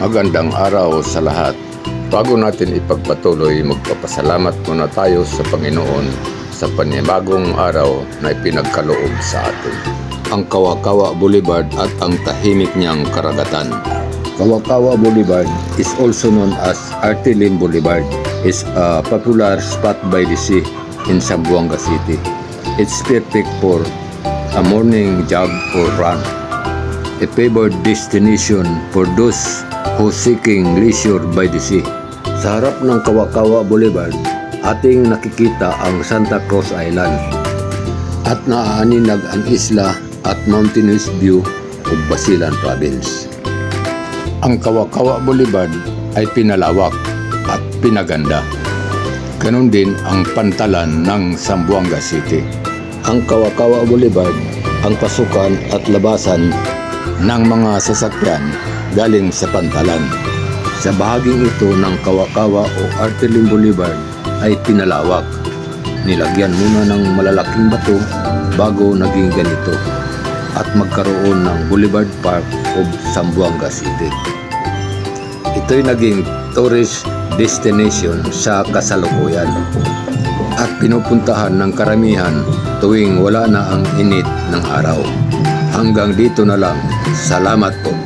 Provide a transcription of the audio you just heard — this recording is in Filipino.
Magandang araw sa lahat. Bago natin ipagpatuloy, magpapasalamat muna tayo sa Panginoon sa panibagong araw na ipinagkaloob sa atin. Ang Kawa-Kawa Boulevard at ang tahimik niyang karagatan. Kawa-Kawa Boulevard is also known as Artilim Boulevard. Is a popular spot by the sea in Zamboanga City. It's perfect for a morning jog or run. A favored destination for those who seeking leisure by the sea. Sa harap ng Kawa-Kawa Boulevard, ating nakikita ang Santa Cruz Island at naaaninag ang isla at mountainous view of Basilan Province. Ang Kawa-Kawa Boulevard ay pinalawak at pinaganda. Ganon din ang pantalan ng Zamboanga City. Ang Kawa-Kawa Boulevard ang pasukan at labasan ng mga sasakyan galing sa pantalan. Sa bahaging ito ng Kawa-Kawa o Artilim Boulevard ay pinalawak. Nilagyan muna ng malalaking bato bago naging ganito at magkaroon ng Boulevard Park of Zamboanga City. Ito'y naging tourist destination sa kasalukuyan at pinupuntahan ng karamihan tuwing wala na ang init ng araw. Hanggang dito na lang. Salamat po.